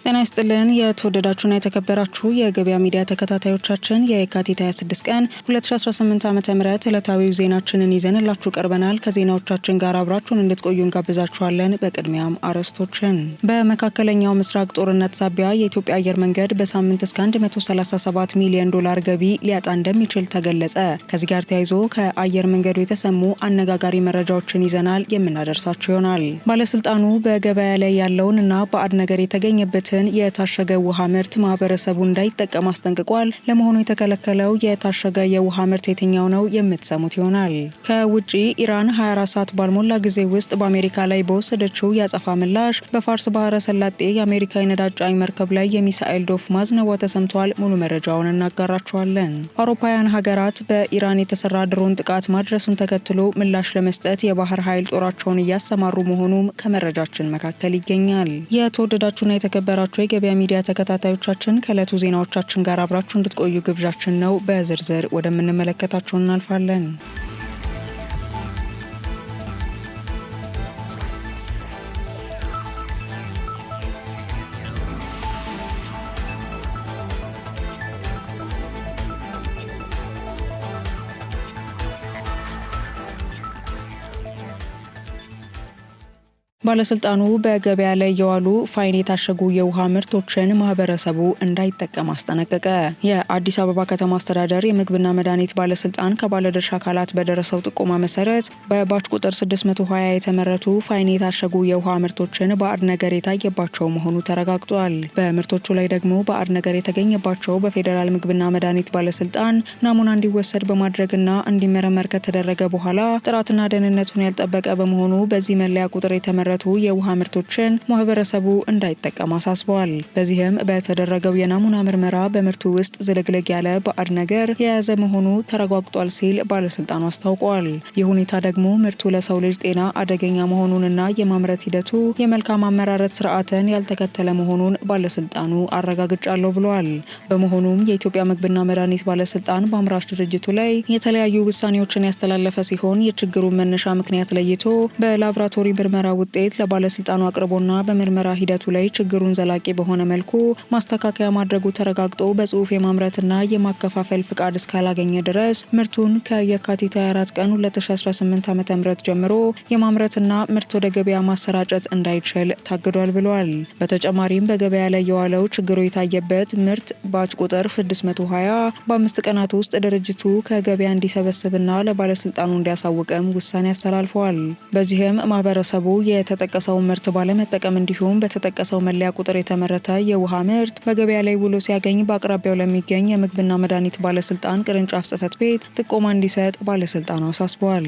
ጤና ይስጥልን የተወደዳችሁና የተከበራችሁ የገበያ ሚዲያ ተከታታዮቻችን የካቲት 26 ቀን 2018 ዓ.ም ዕለታዊው ዜናችንን ይዘንላችሁ ቀርበናል። ከዜናዎቻችን ጋር አብራችሁን እንድትቆዩ እንጋብዛችኋለን። በቅድሚያም አርዕስቶችን። በመካከለኛው ምስራቅ ጦርነት ሳቢያ የኢትዮጵያ አየር መንገድ በሳምንት እስከ $137 ሚሊዮን ገቢ ሊያጣ እንደሚችል ተገለጸ። ከዚህ ጋር ተያይዞ ከአየር መንገዱ የተሰሙ አነጋጋሪ መረጃዎችን ይዘናል የምናደርሳችሁ ይሆናል። ባለስልጣኑ በገበያ ላይ ያለውንና ባዕድ ነገር የተገኘበት የታሸገ ውሃ ምርት ማህበረሰቡ እንዳይጠቀም አስጠንቅቋል። ለመሆኑ የተከለከለው የታሸገ የውሃ ምርት የትኛው ነው? የምትሰሙት ይሆናል። ከውጪ ኢራን 24 ሰዓት ባልሞላ ጊዜ ውስጥ በአሜሪካ ላይ በወሰደችው ያጸፋ ምላሽ በፋርስ ባህረ ሰላጤ የአሜሪካ የነዳጅ ጫኝ መርከብ ላይ የሚሳኤል ዶፍ ማዝነቧ ተሰምቷል። ሙሉ መረጃውን እናጋራችኋለን። አውሮፓውያን ሀገራት በኢራን የተሰራ ድሮን ጥቃት ማድረሱን ተከትሎ ምላሽ ለመስጠት የባህር ኃይል ጦራቸውን እያሰማሩ መሆኑም ከመረጃችን መካከል ይገኛል። የተወደዳችሁና የተከበራችሁ የገበያ ሚዲያ ተከታታዮቻችን ከዕለቱ ዜናዎቻችን ጋር አብራችሁ እንድትቆዩ ግብዣችን ነው። በዝርዝር ወደምንመለከታችሁ እናልፋለን። ባለስልጣኑ በገበያ ላይ የዋሉ ፋይን የታሸጉ የውሃ ምርቶችን ማህበረሰቡ እንዳይጠቀም አስጠነቀቀ። የአዲስ አበባ ከተማ አስተዳደር የምግብና መድኃኒት ባለስልጣን ከባለድርሻ አካላት በደረሰው ጥቆማ መሰረት በባች ቁጥር 620 የተመረቱ ፋይን የታሸጉ የውሃ ምርቶችን ባዕድ ነገር የታየባቸው መሆኑ ተረጋግጧል። በምርቶቹ ላይ ደግሞ ባዕድ ነገር የተገኘባቸው በፌዴራል ምግብና መድኃኒት ባለስልጣን ናሙና እንዲወሰድ በማድረግና እንዲመረመር ከተደረገ በኋላ ጥራትና ደህንነቱን ያልጠበቀ በመሆኑ በዚህ መለያ ቁጥር የተመረቱ የውሃ ምርቶችን ማህበረሰቡ እንዳይጠቀም አሳስበዋል። በዚህም በተደረገው የናሙና ምርመራ በምርቱ ውስጥ ዝልግልግ ያለ ባዕድ ነገር የያዘ መሆኑ ተረጋግጧል ሲል ባለስልጣኑ አስታውቋል። ይህ ሁኔታ ደግሞ ምርቱ ለሰው ልጅ ጤና አደገኛ መሆኑንና የማምረት ሂደቱ የመልካም አመራረት ስርዓትን ያልተከተለ መሆኑን ባለስልጣኑ አረጋግጫለሁ ብሏል። በመሆኑም የኢትዮጵያ ምግብና መድኃኒት ባለስልጣን በአምራች ድርጅቱ ላይ የተለያዩ ውሳኔዎችን ያስተላለፈ ሲሆን የችግሩን መነሻ ምክንያት ለይቶ በላቦራቶሪ ምርመራ ውጤት ለባለስልጣኑ አቅርቦና በምርመራ ሂደቱ ላይ ችግሩን ዘላቂ በሆነ መልኩ ማስተካከያ ማድረጉ ተረጋግጦ በጽሁፍ የማምረትና የማከፋፈል ፍቃድ እስካላገኘ ድረስ ምርቱን ከየካቲት 24 ቀን 2018 ዓ.ም ጀምሮ የማምረትና ምርት ወደ ገበያ ማሰራጨት እንዳይችል ታግዷል ብሏል። በተጨማሪም በገበያ ላይ የዋለው ችግሩ የታየበት ምርት ባች ቁጥር 620 በ5 ቀናት ውስጥ ድርጅቱ ከገበያ እንዲሰበስብና ለባለስልጣኑ እንዲያሳውቅም ውሳኔ አስተላልፈዋል። በዚህም ማህበረሰቡ የተጠቀሰው ምርት ባለመጠቀም እንዲሁም በተጠቀሰው መለያ ቁጥር የተመረተ የውሃ ምርት በገበያ ላይ ውሎ ሲያገኝ በአቅራቢያው ለሚገኝ የምግብና መድኃኒት ባለስልጣን ቅርንጫፍ ጽሕፈት ቤት ጥቆማ እንዲሰጥ ባለስልጣኑ አሳስበዋል።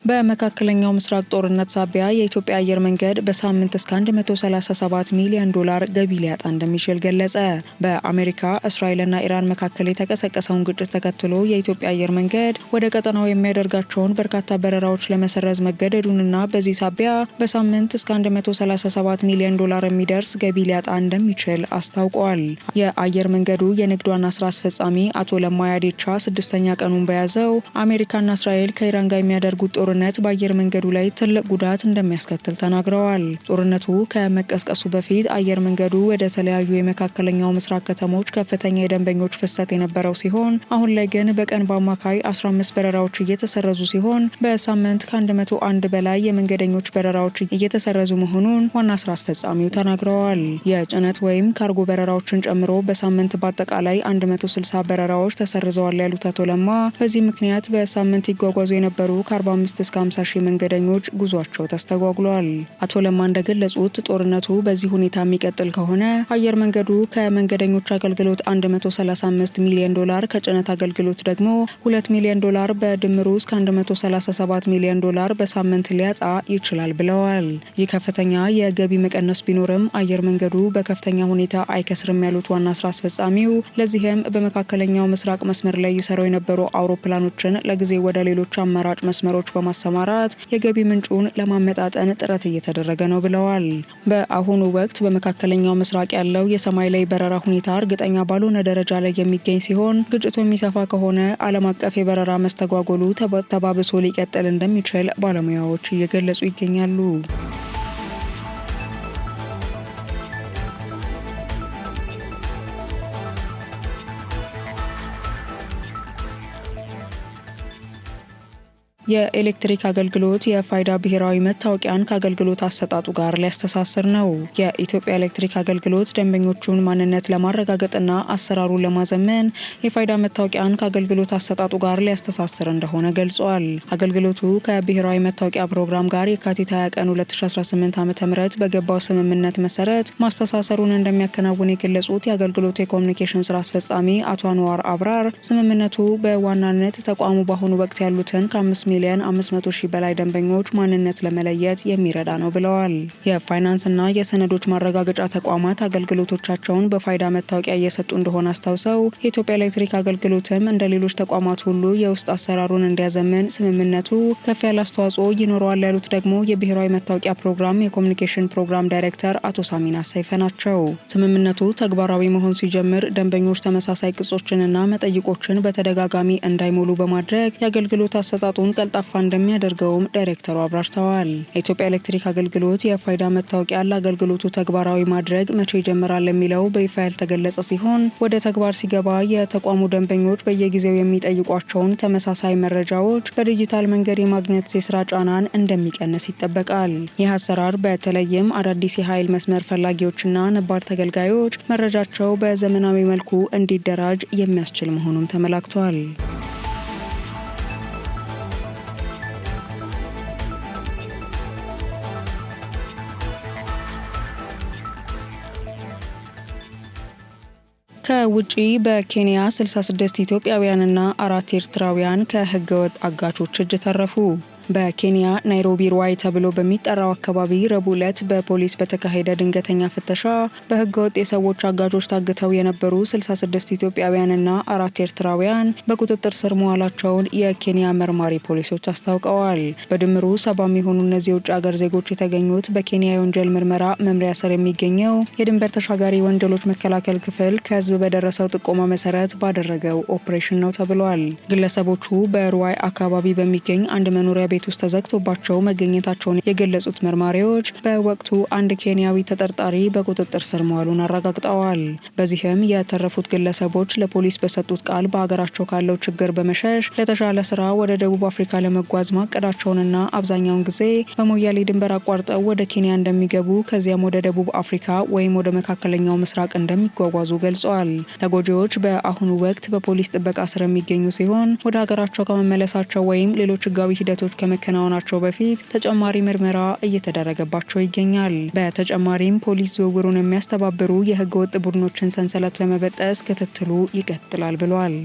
በመካከለኛው ምስራቅ ጦርነት ሳቢያ የኢትዮጵያ አየር መንገድ በሳምንት እስከ $137 ሚሊዮን ገቢ ሊያጣ እንደሚችል ገለጸ። በአሜሪካ እስራኤልና ኢራን መካከል የተቀሰቀሰውን ግጭት ተከትሎ የኢትዮጵያ አየር መንገድ ወደ ቀጠናው የሚያደርጋቸውን በርካታ በረራዎች ለመሰረዝ መገደዱንና በዚህ ሳቢያ በሳምንት እስከ $137 ሚሊዮን የሚደርስ ገቢ ሊያጣ እንደሚችል አስታውቋል። የአየር መንገዱ የንግድ ዋና ስራ አስፈጻሚ አቶ ለማ ያዴቻ 6ኛ ቀኑን በያዘው አሜሪካና እስራኤል ከኢራን ጋር የሚያደርጉት ጦርነት በአየር መንገዱ ላይ ትልቅ ጉዳት እንደሚያስከትል ተናግረዋል። ጦርነቱ ከመቀስቀሱ በፊት አየር መንገዱ ወደ ተለያዩ የመካከለኛው ምስራቅ ከተሞች ከፍተኛ የደንበኞች ፍሰት የነበረው ሲሆን አሁን ላይ ግን በቀን በአማካይ 15 በረራዎች እየተሰረዙ ሲሆን በሳምንት ከ101 በላይ የመንገደኞች በረራዎች እየተሰረዙ መሆኑን ዋና ስራ አስፈጻሚው ተናግረዋል። የጭነት ወይም ካርጎ በረራዎችን ጨምሮ በሳምንት በአጠቃላይ 160 በረራዎች ተሰርዘዋል ያሉት አቶ ለማ በዚህ ምክንያት በሳምንት ይጓጓዙ የነበሩ ከ45 እስከ 50 ሺህ መንገደኞች ጉዟቸው ተስተጓጉሏል። አቶ ለማ እንደገለጹት ጦርነቱ በዚህ ሁኔታ የሚቀጥል ከሆነ አየር መንገዱ ከመንገደኞች አገልግሎት $135 ሚሊዮን፣ ከጭነት አገልግሎት ደግሞ $2 ሚሊዮን በድምሩ እስከ $137 ሚሊዮን በሳምንት ሊያጣ ይችላል ብለዋል። ይህ ከፍተኛ የገቢ መቀነስ ቢኖርም አየር መንገዱ በከፍተኛ ሁኔታ አይከስርም ያሉት ዋና ስራ አስፈጻሚው ለዚህም በመካከለኛው ምስራቅ መስመር ላይ ይሰሩ የነበሩ አውሮፕላኖችን ለጊዜ ወደ ሌሎች አማራጭ መስመሮች በማሰማራት የገቢ ምንጩን ለማመጣጠን ጥረት እየተደረገ ነው ብለዋል። በአሁኑ ወቅት በመካከለኛው ምስራቅ ያለው የሰማይ ላይ በረራ ሁኔታ እርግጠኛ ባልሆነ ደረጃ ላይ የሚገኝ ሲሆን ግጭቱ የሚሰፋ ከሆነ ዓለም አቀፍ የበረራ መስተጓጎሉ ተባብሶ ሊቀጥል እንደሚችል ባለሙያዎች እየገለጹ ይገኛሉ። የኤሌክትሪክ አገልግሎት የፋይዳ ብሔራዊ መታወቂያን ከአገልግሎት አሰጣጡ ጋር ሊያስተሳስር ነው። የኢትዮጵያ ኤሌክትሪክ አገልግሎት ደንበኞቹን ማንነት ለማረጋገጥና አሰራሩን ለማዘመን የፋይዳ መታወቂያን ከአገልግሎት አሰጣጡ ጋር ሊያስተሳስር እንደሆነ ገልጿል። አገልግሎቱ ከብሔራዊ መታወቂያ ፕሮግራም ጋር የካቲት 20 ቀን 2018 ዓ.ም በገባው ስምምነት መሰረት ማስተሳሰሩን እንደሚያከናውን የገለጹት የአገልግሎቱ የኮሚኒኬሽን ስራ አስፈጻሚ አቶ አንዋር አብራር ስምምነቱ በዋናነት ተቋሙ በአሁኑ ወቅት ያሉትን ከ5 ሚሊዮን 500 ሺህ በላይ ደንበኞች ማንነት ለመለየት የሚረዳ ነው ብለዋል። የፋይናንስና የሰነዶች ማረጋገጫ ተቋማት አገልግሎቶቻቸውን በፋይዳ መታወቂያ እየሰጡ እንደሆነ አስታውሰው የኢትዮጵያ ኤሌክትሪክ አገልግሎትም እንደ ሌሎች ተቋማት ሁሉ የውስጥ አሰራሩን እንዲያዘምን ስምምነቱ ከፍ ያለ አስተዋጽኦ ይኖረዋል ያሉት ደግሞ የብሔራዊ መታወቂያ ፕሮግራም የኮሚኒኬሽን ፕሮግራም ዳይሬክተር አቶ ሳሚና ሰይፈ ናቸው። ስምምነቱ ተግባራዊ መሆን ሲጀምር ደንበኞች ተመሳሳይ ቅጾችንና መጠይቆችን በተደጋጋሚ እንዳይሞሉ በማድረግ የአገልግሎት አሰጣጡን ቀልጣፋ እንደሚያደርገውም ዳይሬክተሩ አብራርተዋል። የኢትዮጵያ ኤሌክትሪክ አገልግሎት የፋይዳ መታወቂያ ለአገልግሎቱ ተግባራዊ ማድረግ መቼ ይጀምራል የሚለው በይፋ ያልተገለጸ ሲሆን ወደ ተግባር ሲገባ የተቋሙ ደንበኞች በየጊዜው የሚጠይቋቸውን ተመሳሳይ መረጃዎች በዲጂታል መንገድ የማግኘት የስራ ጫናን እንደሚቀንስ ይጠበቃል። ይህ አሰራር በተለይም አዳዲስ የኃይል መስመር ፈላጊዎችና ነባር ተገልጋዮች መረጃቸው በዘመናዊ መልኩ እንዲደራጅ የሚያስችል መሆኑም ተመላክቷል። ከውጪ በኬንያ 66 ኢትዮጵያውያንና 4 ኤርትራውያን ከህገወጥ አጋቾች እጅ ተረፉ። በኬንያ ናይሮቢ ሩዋይ ተብሎ በሚጠራው አካባቢ ረቡዕ ዕለት በፖሊስ በተካሄደ ድንገተኛ ፍተሻ በህገወጥ የሰዎች አጋቾች ታግተው የነበሩ 66 ኢትዮጵያውያንና 4 ኤርትራውያን በቁጥጥር ስር መዋላቸውን የኬንያ መርማሪ ፖሊሶች አስታውቀዋል። በድምሩ 70 የሚሆኑ እነዚህ የውጭ ሀገር ዜጎች የተገኙት በኬንያ የወንጀል ምርመራ መምሪያ ስር የሚገኘው የድንበር ተሻጋሪ ወንጀሎች መከላከል ክፍል ከህዝብ በደረሰው ጥቆማ መሰረት ባደረገው ኦፕሬሽን ነው ተብሏል። ግለሰቦቹ በሩዋይ አካባቢ በሚገኝ አንድ መኖሪያ ቤት ውስጥ ተዘግቶባቸው መገኘታቸውን የገለጹት መርማሪዎች በወቅቱ አንድ ኬንያዊ ተጠርጣሪ በቁጥጥር ስር መዋሉን አረጋግጠዋል። በዚህም የተረፉት ግለሰቦች ለፖሊስ በሰጡት ቃል በሀገራቸው ካለው ችግር በመሸሽ ለተሻለ ስራ ወደ ደቡብ አፍሪካ ለመጓዝ ማቀዳቸውንና አብዛኛውን ጊዜ በሞያሌ ድንበር አቋርጠው ወደ ኬንያ እንደሚገቡ ከዚያም ወደ ደቡብ አፍሪካ ወይም ወደ መካከለኛው ምስራቅ እንደሚጓጓዙ ገልጸዋል። ተጎጂዎች በአሁኑ ወቅት በፖሊስ ጥበቃ ስር የሚገኙ ሲሆን ወደ ሀገራቸው ከመመለሳቸው ወይም ሌሎች ህጋዊ ሂደቶች ከመከናወናቸው በፊት ተጨማሪ ምርመራ እየተደረገባቸው ይገኛል። በተጨማሪም ፖሊስ ዝውውሩን የሚያስተባብሩ የህገ ወጥ ቡድኖችን ሰንሰለት ለመበጠስ ክትትሉ ይቀጥላል ብሏል።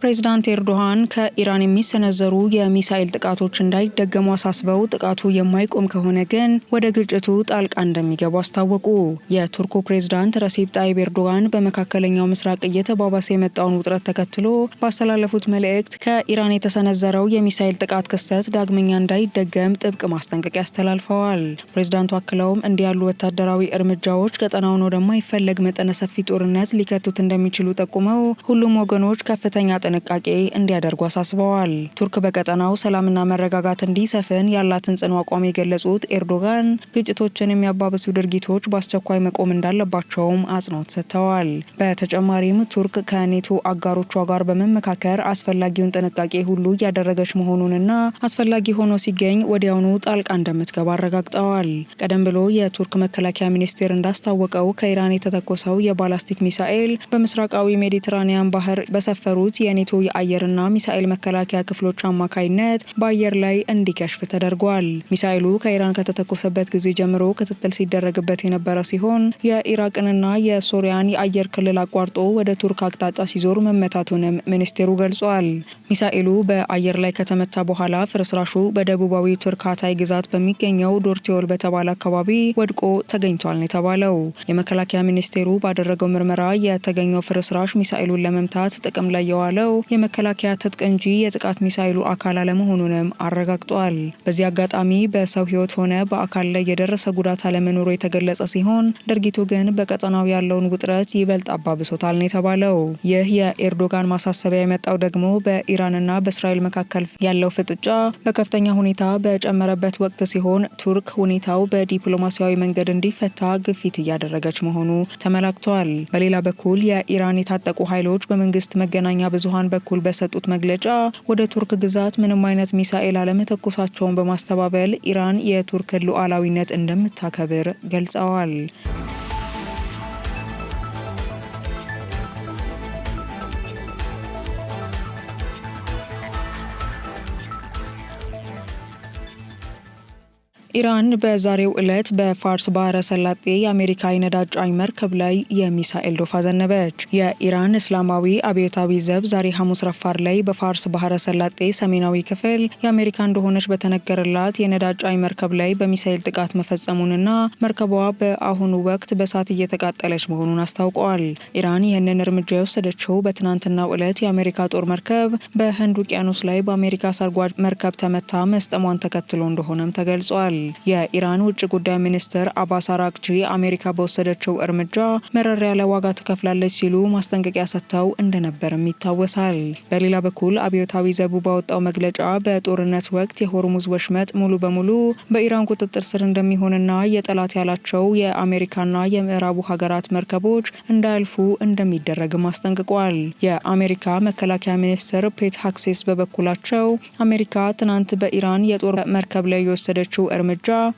ፕሬዚዳንት ኤርዶሃን ከኢራን የሚሰነዘሩ የሚሳኤል ጥቃቶች እንዳይደገሙ አሳስበው ጥቃቱ የማይቆም ከሆነ ግን ወደ ግጭቱ ጣልቃ እንደሚገቡ አስታወቁ። የቱርኩ ፕሬዚዳንት ረሲፕ ጣይብ ኤርዶሃን በመካከለኛው ምስራቅ እየተባባሰ የመጣውን ውጥረት ተከትሎ ባስተላለፉት መልእክት ከኢራን የተሰነዘረው የሚሳኤል ጥቃት ክስተት ዳግመኛ እንዳይደገም ጥብቅ ማስጠንቀቂያ አስተላልፈዋል። ፕሬዚዳንቱ አክለውም እንዲህ ያሉ ወታደራዊ እርምጃዎች ቀጠናውን ወደማይፈለግ መጠነ ሰፊ ጦርነት ሊከቱት እንደሚችሉ ጠቁመው ሁሉም ወገኖች ከፍተኛ ጥንቃቄ እንዲያደርጉ አሳስበዋል። ቱርክ በቀጠናው ሰላምና መረጋጋት እንዲሰፍን ያላትን ጽኑ አቋም የገለጹት ኤርዶጋን ግጭቶችን የሚያባብሱ ድርጊቶች በአስቸኳይ መቆም እንዳለባቸውም አጽንኦት ሰጥተዋል። በተጨማሪም ቱርክ ከኔቶ አጋሮቿ ጋር በመመካከር አስፈላጊውን ጥንቃቄ ሁሉ እያደረገች መሆኑንና አስፈላጊ ሆኖ ሲገኝ ወዲያውኑ ጣልቃ እንደምትገባ አረጋግጠዋል። ቀደም ብሎ የቱርክ መከላከያ ሚኒስቴር እንዳስታወቀው ከኢራን የተተኮሰው የባላስቲክ ሚሳኤል በምስራቃዊ ሜዲትራኒያን ባህር በሰፈሩት የኔቶ በኔቶ የአየርና ሚሳኤል መከላከያ ክፍሎች አማካይነት በአየር ላይ እንዲከሽፍ ተደርጓል። ሚሳኤሉ ከኢራን ከተተኮሰበት ጊዜ ጀምሮ ክትትል ሲደረግበት የነበረ ሲሆን የኢራቅንና የሶሪያን የአየር ክልል አቋርጦ ወደ ቱርክ አቅጣጫ ሲዞር መመታቱንም ሚኒስቴሩ ገልጿል። ሚሳኤሉ በአየር ላይ ከተመታ በኋላ ፍርስራሹ በደቡባዊ ቱርክ ሃታይ ግዛት በሚገኘው ዶርቲዮል በተባለ አካባቢ ወድቆ ተገኝቷል ነው የተባለው። የመከላከያ ሚኒስቴሩ ባደረገው ምርመራ የተገኘው ፍርስራሽ ሚሳኤሉን ለመምታት ጥቅም ላይ የዋለው የመከላከያ ትጥቅ እንጂ የጥቃት ሚሳኤሉ አካል አለመሆኑንም አረጋግጧል። በዚህ አጋጣሚ በሰው ሕይወት ሆነ በአካል ላይ የደረሰ ጉዳት አለመኖሩ የተገለጸ ሲሆን ድርጊቱ ግን በቀጠናው ያለውን ውጥረት ይበልጥ አባብሶታል ነው የተባለው። ይህ የኤርዶጋን ማሳሰቢያ የመጣው ደግሞ በኢራንና በእስራኤል መካከል ያለው ፍጥጫ በከፍተኛ ሁኔታ በጨመረበት ወቅት ሲሆን ቱርክ ሁኔታው በዲፕሎማሲያዊ መንገድ እንዲፈታ ግፊት እያደረገች መሆኑ ተመላክቷል። በሌላ በኩል የኢራን የታጠቁ ኃይሎች በመንግስት መገናኛ ብዙሃን በኩል በሰጡት መግለጫ ወደ ቱርክ ግዛት ምንም አይነት ሚሳኤል አለመተኮሳቸውን በማስተባበል ኢራን የቱርክን ሉዓላዊነት እንደምታከብር ገልጸዋል። ኢራን በዛሬው ዕለት በፋርስ ባህረ ሰላጤ የአሜሪካ የነዳጅ ጫኝ መርከብ ላይ የሚሳኤል ዶፍ አዘነበች። የኢራን እስላማዊ አብዮታዊ ዘብ ዛሬ ሐሙስ ረፋድ ላይ በፋርስ ባህረ ሰላጤ ሰሜናዊ ክፍል የአሜሪካ እንደሆነች በተነገረላት የነዳጅ ጫኝ መርከብ ላይ በሚሳኤል ጥቃት መፈጸሙንና መርከቧ በአሁኑ ወቅት በእሳት እየተቃጠለች መሆኑን አስታውቀዋል። ኢራን ይህንን እርምጃ የወሰደችው በትናንትናው ዕለት የአሜሪካ ጦር መርከብ በህንድ ውቅያኖስ ላይ በአሜሪካ ሰርጓጅ መርከብ ተመታ መስጠሟን ተከትሎ እንደሆነም ተገልጿል። የኢራን ውጭ ጉዳይ ሚኒስትር አባስ አራግቺ አሜሪካ በወሰደችው እርምጃ መረር ያለ ዋጋ ትከፍላለች ሲሉ ማስጠንቀቂያ ሰጥተው እንደነበርም ይታወሳል። በሌላ በኩል አብዮታዊ ዘቡ ባወጣው መግለጫ በጦርነት ወቅት የሆርሙዝ ወሽመጥ ሙሉ በሙሉ በኢራን ቁጥጥር ስር እንደሚሆንና የጠላት ያላቸው የአሜሪካና የምዕራቡ ሀገራት መርከቦች እንዳያልፉ እንደሚደረግም አስጠንቅቋል። የአሜሪካ መከላከያ ሚኒስትር ፔት ሃክሴስ በበኩላቸው አሜሪካ ትናንት በኢራን የጦር መርከብ ላይ የወሰደችው እርምጃ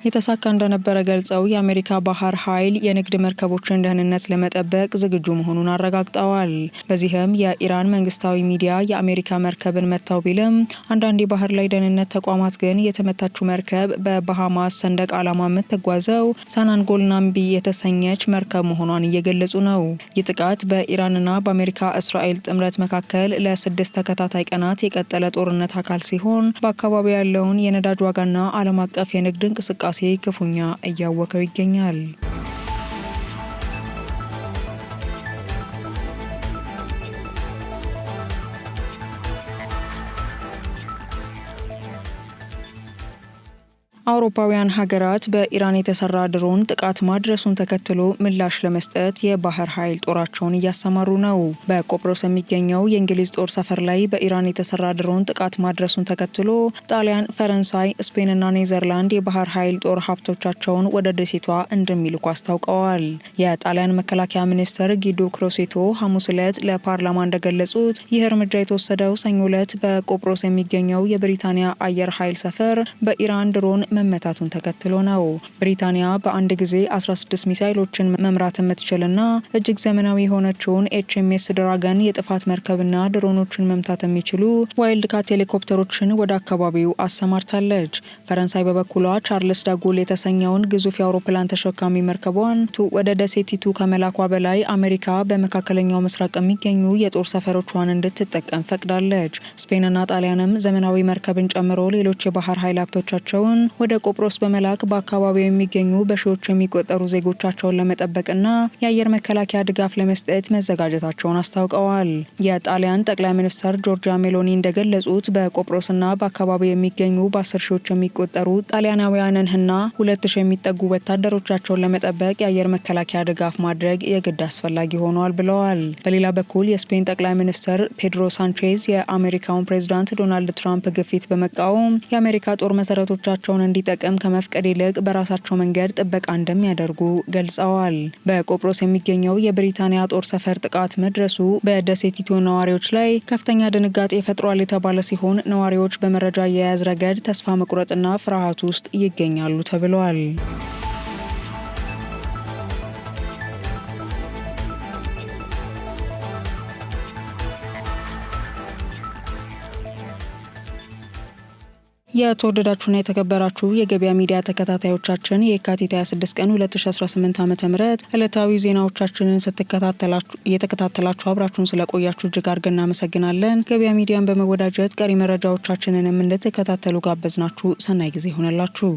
የተሳካ እንደነበረ ገልጸው የአሜሪካ ባህር ኃይል የንግድ መርከቦችን ደህንነት ለመጠበቅ ዝግጁ መሆኑን አረጋግጠዋል። በዚህም የኢራን መንግስታዊ ሚዲያ የአሜሪካ መርከብን መታው ቢልም አንዳንድ የባህር ላይ ደህንነት ተቋማት ግን የተመታችው መርከብ በባሃማስ ሰንደቅ ዓላማ የምትጓዘው ሳናንጎልናምቢ የተሰኘች መርከብ መሆኗን እየገለጹ ነው። ይህ ጥቃት በኢራንና በአሜሪካ እስራኤል ጥምረት መካከል ለ6 ተከታታይ ቀናት የቀጠለ ጦርነት አካል ሲሆን በአካባቢው ያለውን የነዳጅ ዋጋና ዓለም አቀፍ የንግድ እንቅስቃሴ ክፉኛ እያወከው ይገኛል። አውሮፓውያን ሀገራት በኢራን የተሰራ ድሮን ጥቃት ማድረሱን ተከትሎ ምላሽ ለመስጠት የባህር ኃይል ጦራቸውን እያሰማሩ ነው። በቆጵሮስ የሚገኘው የእንግሊዝ ጦር ሰፈር ላይ በኢራን የተሰራ ድሮን ጥቃት ማድረሱን ተከትሎ ጣሊያን፣ ፈረንሳይ፣ ስፔንና ኔዘርላንድ የባህር ኃይል ጦር ሀብቶቻቸውን ወደ ደሴቷ እንደሚልኩ አስታውቀዋል። የጣሊያን መከላከያ ሚኒስትር ጊዶ ክሮሴቶ ሐሙስ ዕለት ለፓርላማ እንደገለጹት ይህ እርምጃ የተወሰደው ሰኞ ዕለት በቆጵሮስ የሚገኘው የብሪታንያ አየር ኃይል ሰፈር በኢራን ድሮን መመታቱን ተከትሎ ነው። ብሪታንያ በአንድ ጊዜ 16 ሚሳይሎችን መምራት የምትችልና እጅግ ዘመናዊ የሆነችውን ኤችኤምኤስ ድራገን የጥፋት መርከብና ድሮኖችን መምታት የሚችሉ ዋይልድ ካት ሄሊኮፕተሮችን ወደ አካባቢው አሰማርታለች። ፈረንሳይ በበኩሏ ቻርልስ ዳጎል የተሰኘውን ግዙፍ የአውሮፕላን ተሸካሚ መርከቧን ወደ ደሴቲቱ ከመላኳ በላይ አሜሪካ በመካከለኛው ምስራቅ የሚገኙ የጦር ሰፈሮቿን እንድትጠቀም ፈቅዳለች። ስፔንና ጣሊያንም ዘመናዊ መርከብን ጨምሮ ሌሎች የባህር ኃይል ሀብቶቻቸውን ወደ ቆጵሮስ በመላክ በአካባቢው የሚገኙ በሺዎች የሚቆጠሩ ዜጎቻቸውን ለመጠበቅና የአየር መከላከያ ድጋፍ ለመስጠት መዘጋጀታቸውን አስታውቀዋል። የጣሊያን ጠቅላይ ሚኒስትር ጆርጂያ ሜሎኒ እንደገለጹት በቆጵሮስና በአካባቢው የሚገኙ በ10 ሺዎች የሚቆጠሩ ጣሊያናውያንንና 2000 የሚጠጉ ወታደሮቻቸውን ለመጠበቅ የአየር መከላከያ ድጋፍ ማድረግ የግድ አስፈላጊ ሆኗል ብለዋል። በሌላ በኩል የስፔን ጠቅላይ ሚኒስትር ፔድሮ ሳንቼዝ የአሜሪካውን ፕሬዝዳንት ዶናልድ ትራምፕ ግፊት በመቃወም የአሜሪካ ጦር መሰረቶቻቸውን እንዲጠቀም ከመፍቀድ ይልቅ በራሳቸው መንገድ ጥበቃ እንደሚያደርጉ ገልጸዋል። በቆጵሮስ የሚገኘው የብሪታንያ ጦር ሰፈር ጥቃት መድረሱ በደሴቲቱ ነዋሪዎች ላይ ከፍተኛ ድንጋጤ ፈጥሯል የተባለ ሲሆን ነዋሪዎች በመረጃ አያያዝ ረገድ ተስፋ መቁረጥና ፍርሃት ውስጥ ይገኛሉ ተብሏል። የተወደዳችሁና የተከበራችሁ የገበያ ሚዲያ ተከታታዮቻችን የካቲት 26 ቀን 2018 ዓ.ም ዕለታዊ ዜናዎቻችንን እየተከታተላችሁ አብራችሁን ስለቆያችሁ እጅግ አድርገን እናመሰግናለን። ገበያ ሚዲያን በመወዳጀት ቀሪ መረጃዎቻችንን እንድትከታተሉ ጋበዝናችሁ። ሰናይ ጊዜ ይሆነላችሁ።